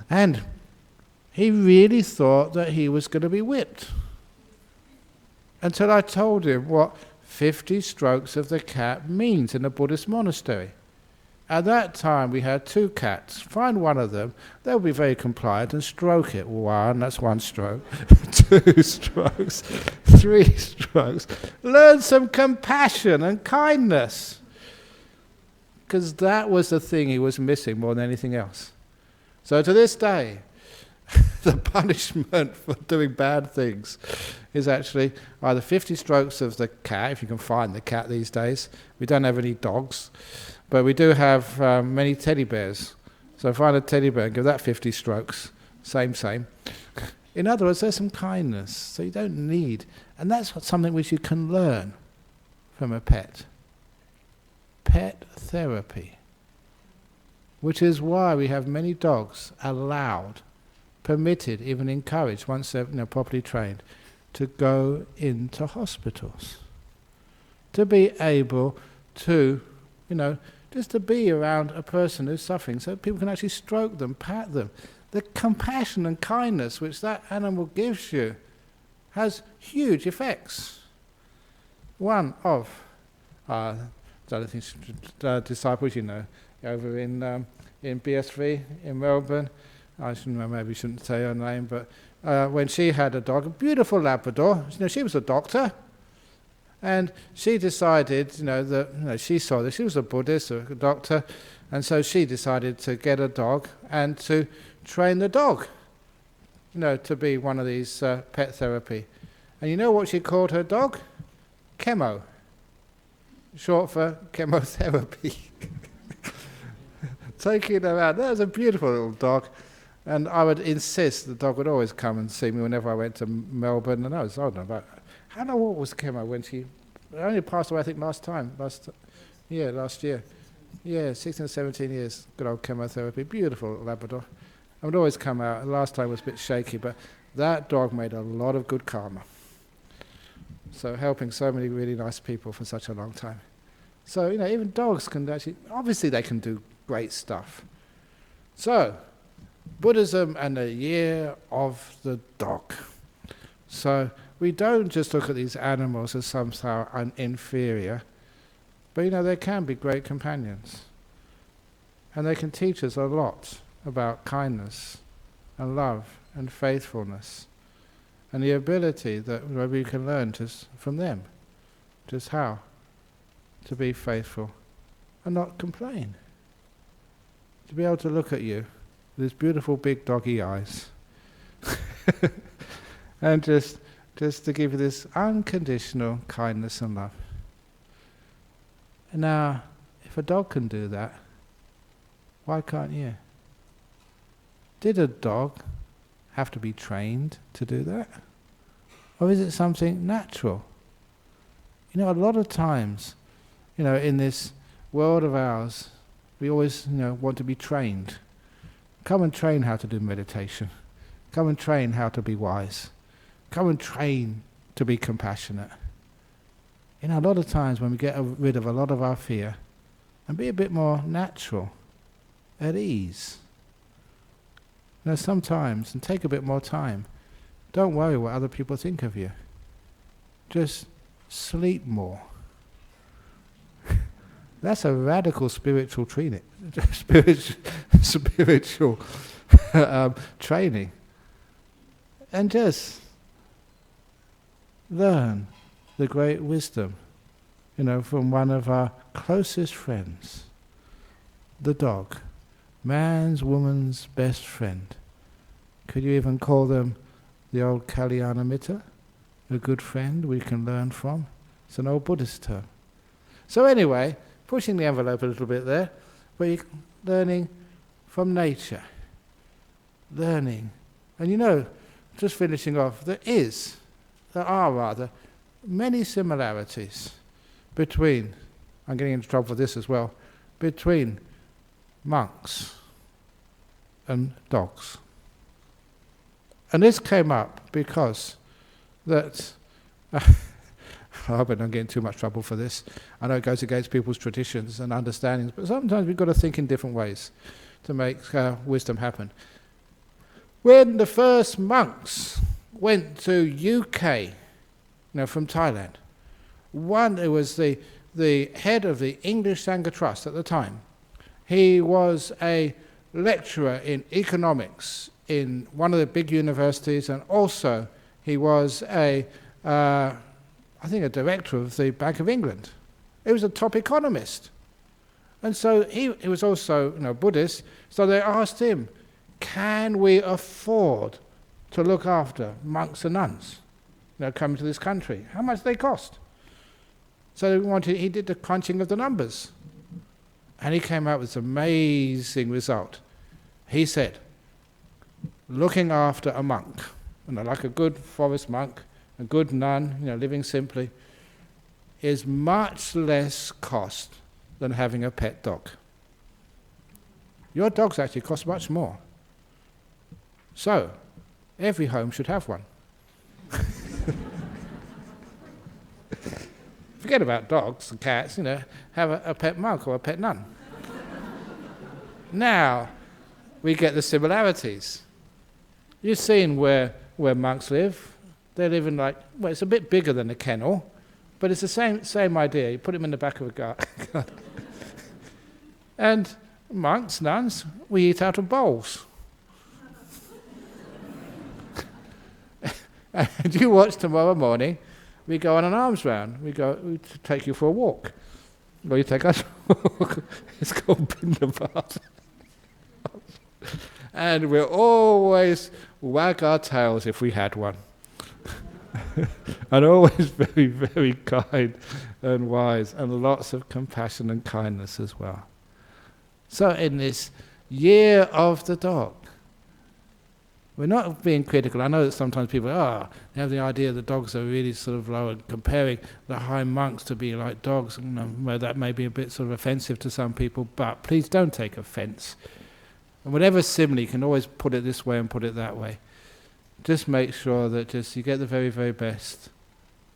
And he really thought that he was going to be whipped. Until I told him what 50 strokes of the cat means in a Buddhist monastery. At that time we had 2 cats. Find one of them, they'll be very compliant and stroke it. 1, that's 1 stroke. 2 strokes. 3 strokes. Learn some compassion and kindness. Because that was the thing he was missing more than anything else. So to this day, the punishment for doing bad things is actually either 50 strokes of the cat, if you can find the cat these days. We don't have any dogs, but we do have many teddy bears. So find a teddy bear and give that 50 strokes. Same. In other words, there's some kindness. So you don't need, and that's something which you can learn from a pet. Pet therapy. Which is why we have many dogs allowed, permitted, even encouraged, once they're properly trained, to go into hospitals. To be able to, just to be around a person who's suffering, so people can actually stroke them, pat them. The compassion and kindness which that animal gives you has huge effects. One of disciples, over in BSV in Melbourne, maybe shouldn't say her name, but when she had a dog, a beautiful Labrador, she was a doctor, and she decided, that she saw this. She was a Buddhist, a doctor, and so she decided to get a dog and to train the dog, to be one of these pet therapy. And you know what she called her dog? Chemo, short for chemotherapy. Taking her out. That was a beautiful little dog. And I would insist the dog would always come and see me whenever I went to Melbourne. And I was, old about, how long what was chemo when she only passed away, I think, last year. 16 or 17 years, good old chemotherapy, beautiful Labrador. I would always come out, last time was a bit shaky, but that dog made a lot of good karma. So helping so many really nice people for such a long time. So, even dogs can actually, obviously they can do great stuff. So, Buddhism and the year of the dog. So, we don't just look at these animals as somehow inferior, but they can be great companions. And they can teach us a lot about kindness and love and faithfulness and the ability that we can learn just from them, just how to be faithful and not complain. To be able to look at you with these beautiful big doggy eyes and just to give you this unconditional kindness and love. And now, if a dog can do that, why can't you? Did a dog have to be trained to do that? Or is it something natural? A lot of times, in this world of ours, we always, want to be trained. Come and train how to do meditation. Come and train how to be wise. Come and train to be compassionate. A lot of times when we get rid of a lot of our fear and be a bit more natural, at ease. Sometimes, and take a bit more time, don't worry what other people think of you. Just sleep more. That's a radical spiritual training. Spiritual training. And just learn the great wisdom, from one of our closest friends, the dog, man's, woman's best friend. Could you even call them the old Kalyana Mitta, a good friend we can learn from? It's an old Buddhist term. So anyway, pushing the envelope a little bit there, but you're learning from nature. Learning. And just finishing off, there are many similarities between, I'm getting into trouble for this as well, between monks and dogs. And this came up because that, I hope I don't get in too much trouble for this. I know it goes against people's traditions and understandings, but sometimes we've got to think in different ways to make wisdom happen. When the first monks went to UK, from Thailand, one who was the head of the English Sangha Trust at the time, he was a lecturer in economics in one of the big universities, and also he was a director of the Bank of England. He was a top economist. And so he was also Buddhist, so they asked him, can we afford to look after monks and nuns coming to this country? How much they cost? So he did the crunching of the numbers. And he came out with this amazing result. He said, looking after a monk, like a good forest monk, a good nun, living simply, is much less cost than having a pet dog. Your dogs actually cost much more. So, every home should have one. Forget about dogs and cats, have a pet monk or a pet nun. Now, we get the similarities. You've seen where monks live. They live in it's a bit bigger than a kennel, but it's the same idea. You put them in the back of a garden. And monks, nuns, we eat out of bowls. And you watch tomorrow morning, we go on an arms round. We take you for a walk. Or you take us for a walk. It's called Bindabat. And we'll always wag our tails if we had one. And always very, very kind and wise, and lots of compassion and kindness as well. So in this year of the dog, We're not being critical. I know that sometimes people they have the idea that dogs are really sort of low, and comparing the high monks to be like dogs. Well, that may be a bit sort of offensive to some people, but please don't take offence. And whatever simile, you can always put it this way and put it that way. Just make sure that you get the very, very best.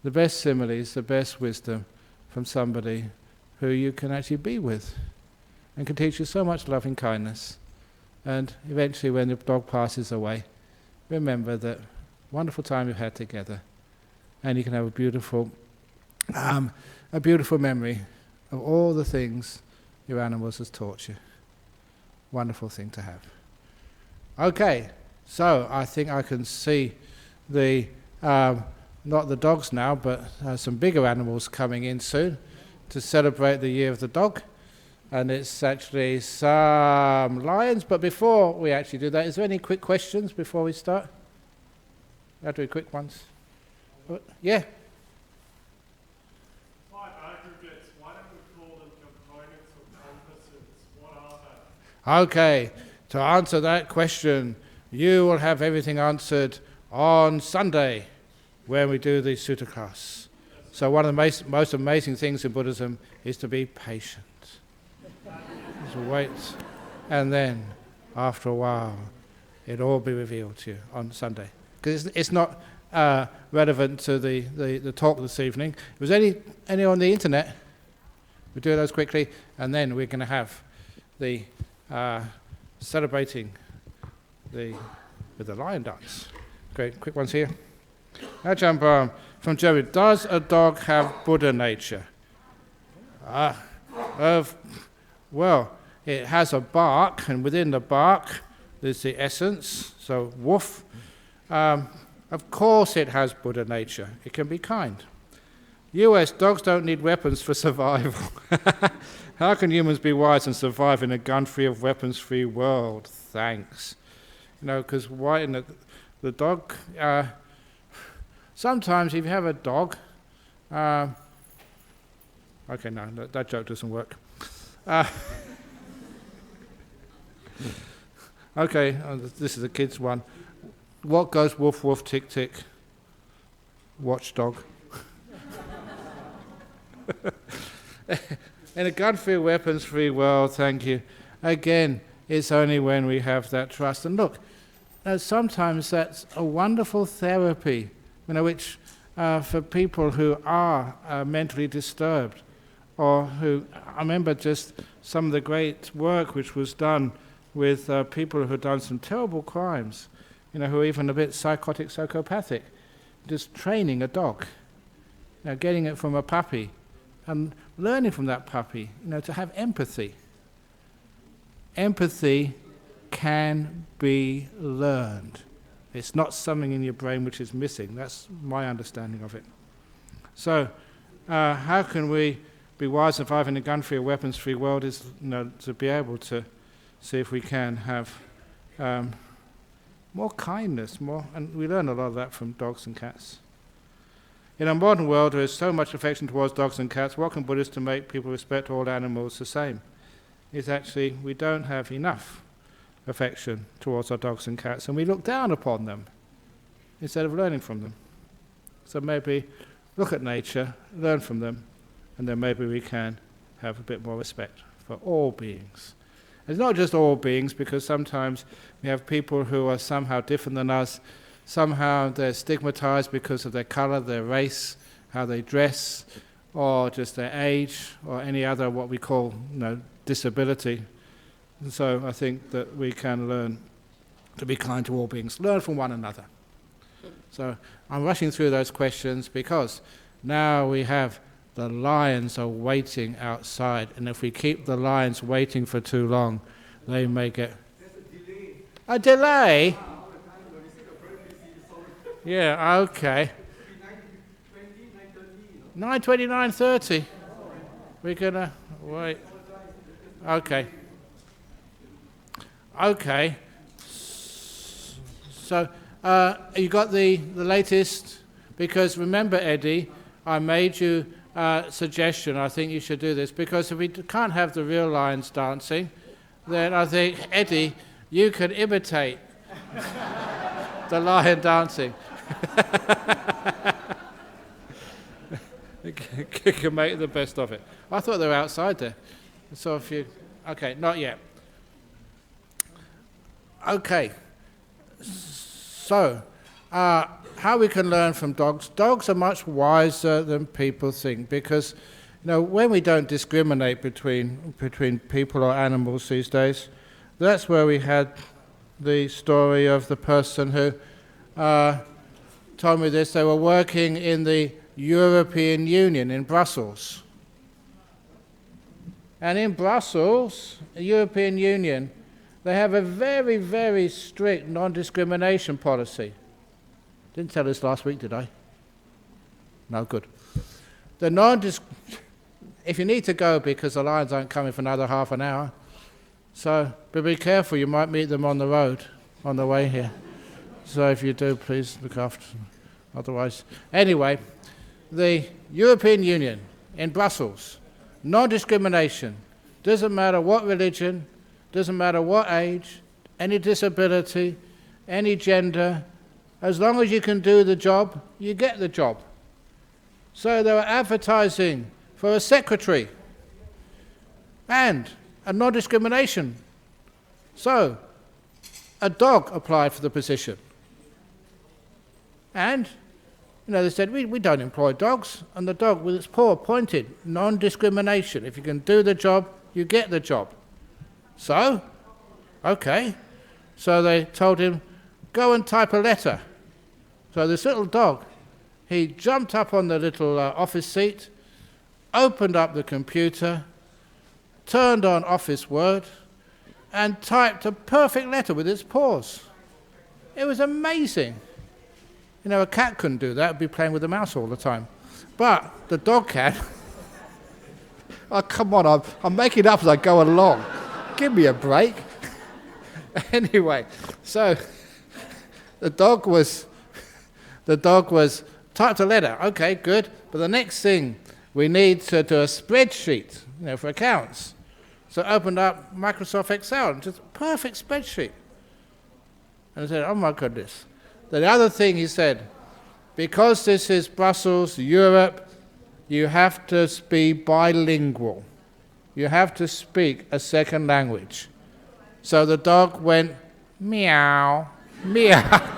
The best similes, the best wisdom from somebody who you can actually be with and can teach you so much loving kindness. And eventually when the dog passes away, remember that wonderful time you've had together, and you can have a beautiful memory of all the things your animals has taught you. Wonderful thing to have. Okay, so I think I can see the, not the dogs now, but some bigger animals coming in soon to celebrate the Year of the Dog. And it's actually some lions, but before we actually do that, is there any quick questions before we start? I'll do quick ones. Yeah? Five aggregates, why don't we call them components or composites? What are they? Okay, to answer that question, you will have everything answered on Sunday when we do the sutta class. So one of the most amazing things in Buddhism is to be patient. To wait, and then after a while it'll all be revealed to you on Sunday, because it's not relevant to the talk this evening. If there's any on the internet, we'll do those quickly, and then we're going to have the celebrating with the lion dance. Great, quick ones here. Ajahn Brahm from Germany. Does a dog have Buddha nature? Well, it has a bark, and within the bark there's the essence, so woof. Of course it has Buddha nature. It can be kind. US, dogs don't need weapons for survival. How can humans be wise and survive in a gun-free of weapons-free world? Thanks. Because why in the dog... sometimes if you have a dog... okay, no, that joke doesn't work. Okay, this is a kid's one. What goes woof woof tick tick? Watchdog. In a gun-free, weapons-free world, thank you. Again, it's only when we have that trust. And look, sometimes that's a wonderful therapy, which for people who are mentally disturbed, or who, I remember just some of the great work which was done with people who had done some terrible crimes, who are even a bit psychotic, psychopathic, just training a dog, getting it from a puppy, and learning from that puppy, to have empathy. Empathy can be learned. It's not something in your brain which is missing. That's my understanding of it. So, how can we be wise and survive in a gun-free or weapons-free world is to be able to see if we can have more kindness, and we learn a lot of that from dogs and cats. In our modern world, there is so much affection towards dogs and cats. What can Buddhists to make people respect all animals the same? Is actually we don't have enough affection towards our dogs and cats, and we look down upon them instead of learning from them. So maybe look at nature, learn from them, and then maybe we can have a bit more respect for all beings. It's not just all beings, because sometimes we have people who are somehow different than us. Somehow they're stigmatized because of their color, their race, how they dress, or just their age, or any other what we call disability. And so I think that we can learn to be kind to all beings, learn from one another. So I'm rushing through those questions because now we have the lions are waiting outside, and if we keep the lions waiting for too long, they may get... A delay? Yeah, okay. 9:20, 9:30. We're going to wait. Okay. Okay. So, you got the latest? Because remember, Eddie, I made you suggestion. I think you should do this, because if we can't have the real lions dancing, then I think, Eddie, you can imitate. The lion dancing. You can make the best of it. I thought they were outside there. So if you... Okay, not yet. Okay. So, how we can learn from dogs. Dogs are much wiser than people think, because when we don't discriminate between people or animals these days, that's where we had the story of the person who told me this. They were working in the European Union in Brussels. And in Brussels, the European Union, they have a very, very strict non-discrimination policy. Didn't tell this last week, did I? No, good. If you need to go because the lions aren't coming for another half an hour, but be careful, you might meet them on the road, on the way here. So if you do, please look after them. Otherwise, anyway, the European Union in Brussels, non-discrimination, doesn't matter what religion, doesn't matter what age, any disability, any gender, as long as you can do the job, you get the job. So they were advertising for a secretary and a non-discrimination. So a dog applied for the position. And they said, we don't employ dogs. And the dog with its paw pointed, non-discrimination. If you can do the job, you get the job. So, okay. So they told him, go and type a letter. So this little dog, he jumped up on the little office seat, opened up the computer, turned on Office Word, and typed a perfect letter with its paws. It was amazing. A cat couldn't do that. It'd be playing with a mouse all the time. But the dog can. Oh, come on, I'm making it up as I go along. Give me a break. Anyway, so the dog was typed a letter. Okay, good. But the next thing, we need to do a spreadsheet, for accounts. So opened up Microsoft Excel, just a perfect spreadsheet. And I said, oh my goodness. The other thing he said, because this is Brussels, Europe, you have to be bilingual. You have to speak a second language. So the dog went, meow, meow.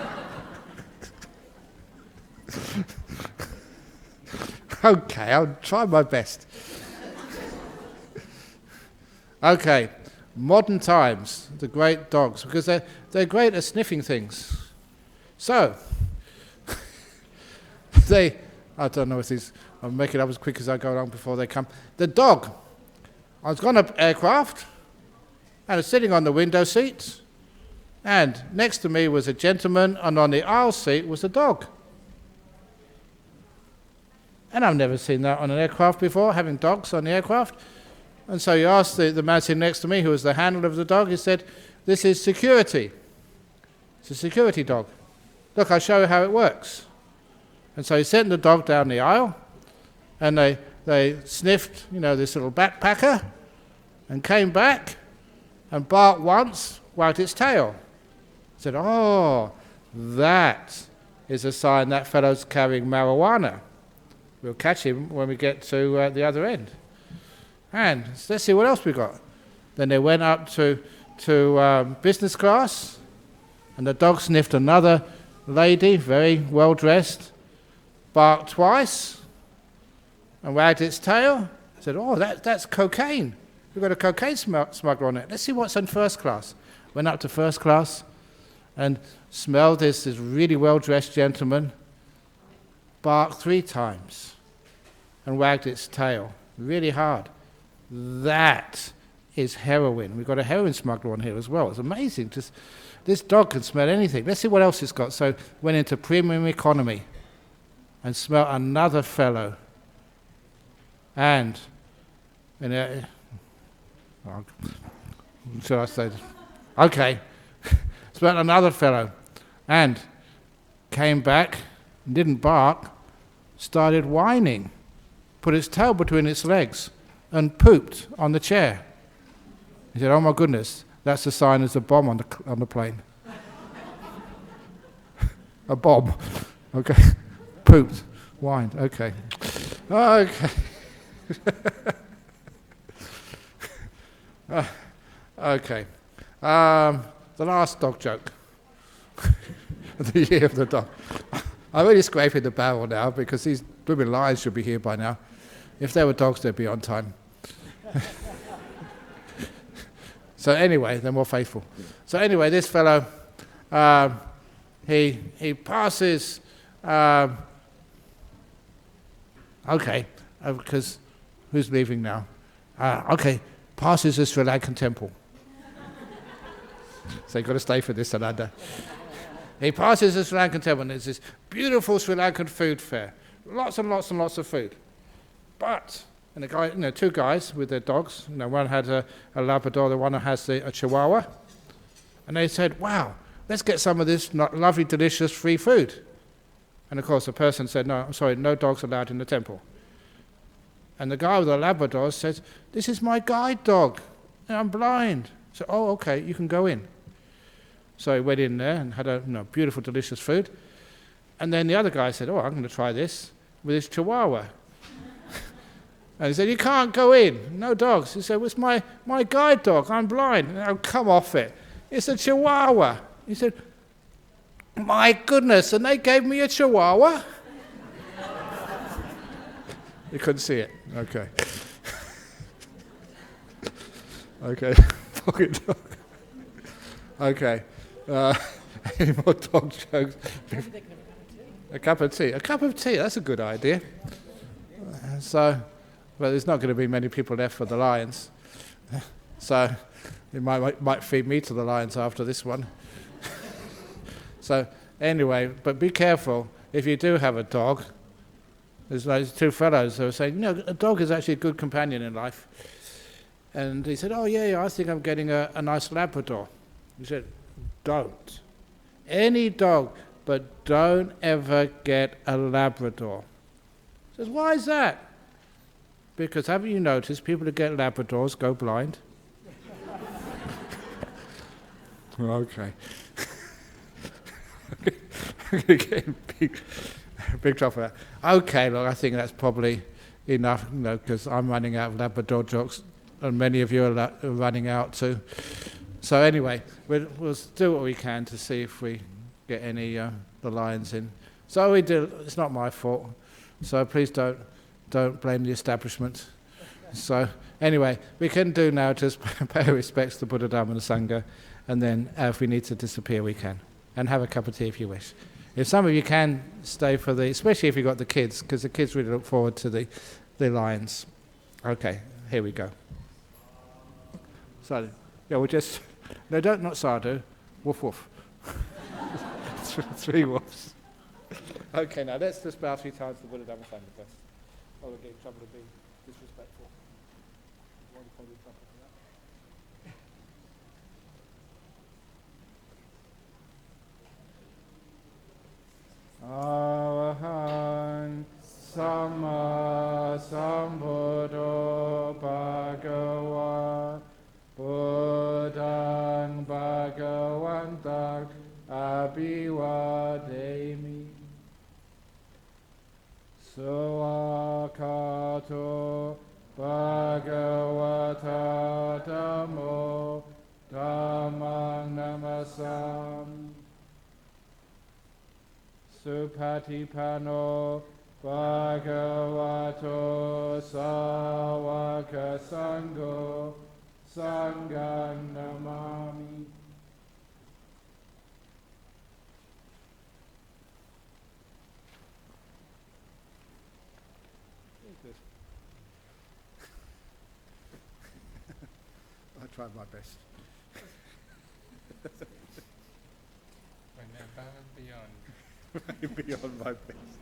Okay, I'll try my best. Okay, modern times, the great dogs, because they're great at sniffing things. So, I don't know if these, I'll make it up as quick as I go along before they come. The dog, I was on an aircraft, and I was sitting on the window seat, and next to me was a gentleman, and on the aisle seat was a dog. And I've never seen that on an aircraft before, having dogs on the aircraft. And so he asked the man sitting next to me, who was the handler of the dog, he said, this is security. It's a security dog. Look, I'll show you how it works. And so he sent the dog down the aisle, and they sniffed, this little backpacker, and came back, and barked once, wagged its tail. Said, oh, that is a sign that fellow's carrying marijuana. We'll catch him when we get to the other end. And let's see what else we got. Then they went up to business class, and the dog sniffed another lady, very well dressed, barked twice, and wagged its tail. Said, oh, that's cocaine. We've got a cocaine smuggler on it. Let's see what's in first class. Went up to first class and smelled this really well-dressed gentleman, barked 3 times, and wagged its tail really hard. That is heroin. We've got a heroin smuggler on here as well. It's amazing. Just this dog can smell anything. Let's see what else it's got. So went into premium economy and smelled another fellow. And should I say this? Okay. Smelled another fellow. And came back, didn't bark, started whining, put its tail between its legs, and pooped on the chair. He said, oh my goodness, that's a sign there's a bomb on the plane. A bomb. Okay. Pooped. Whined. Okay. Okay. Okay. The last dog joke. The year of the dog. I'm really scraping the barrel now because these blooming lions should be here by now. If they were dogs, they'd be on time. So anyway, they're more faithful. So anyway, this fellow, he passes. Because who's leaving now? Passes the Sri Lankan temple. So you've got to stay for this, Ananda. He passes the Sri Lankan temple, and there's this beautiful Sri Lankan food fair. Lots and lots and lots of food. And the guy, two guys with their dogs. One had a Labrador, the one has a Chihuahua. And they said, wow, let's get some of this lovely, delicious free food. And of course, the person said, no, I'm sorry, no dogs allowed in the temple. And the guy with the Labrador says, this is my guide dog. I'm blind. So, oh, okay, you can go in. So he went in there and had a beautiful, delicious food. And then the other guy said, oh, I'm going to try this with his Chihuahua. And he said, you can't go in, no dogs. He said, well, it's my guide dog, I'm blind. Oh, come off it. It's a Chihuahua. He said, my goodness, and they gave me a Chihuahua? You couldn't see it. Okay. Okay. Pocket dog. Okay. Any more dog jokes? A cup of tea. A cup of tea, that's a good idea. Well, there's not going to be many people left for the lions. So it might feed me to the lions after this one. So anyway, but be careful if you do have a dog. There's those two fellows who are saying, a dog is actually a good companion in life. And he said, oh yeah, I think I'm getting a nice Labrador. He said, don't. Any dog, but don't ever get a Labrador. He says, why is that? Because haven't you noticed people who get Labradors go blind? Okay. Getting big trouble for that. Okay, look, I think that's probably enough, because I'm running out of Labrador jokes, and many of you are running out too. So anyway, we'll do what we can to see if we get any the lions in. So we do. It's not my fault. So please don't blame the establishment. So anyway, we can do now just pay respects to Buddha, Dhamma and Sangha, and then if we need to disappear, we can. And have a cup of tea if you wish. If some of you can stay for especially if you've got the kids, because the kids really look forward to the lions. Okay, here we go. So, yeah, we'll just, no, not sadhu, woof woof. Three woofs. Okay, now let's just bow 3 times to Buddha, Dhamma, Sangha first. Oh, we'll get in trouble to be disrespectful. Arahant Samma Sambuddho Bhagava Buddhang Bhagavantang Abhivademi Suakato Bhagavata Dhammo Dhammang Namasam Supatipano Bhagavato Sāvaka Sangho Sanghang Namami. I tried my best. We're now above and beyond. Beyond my best.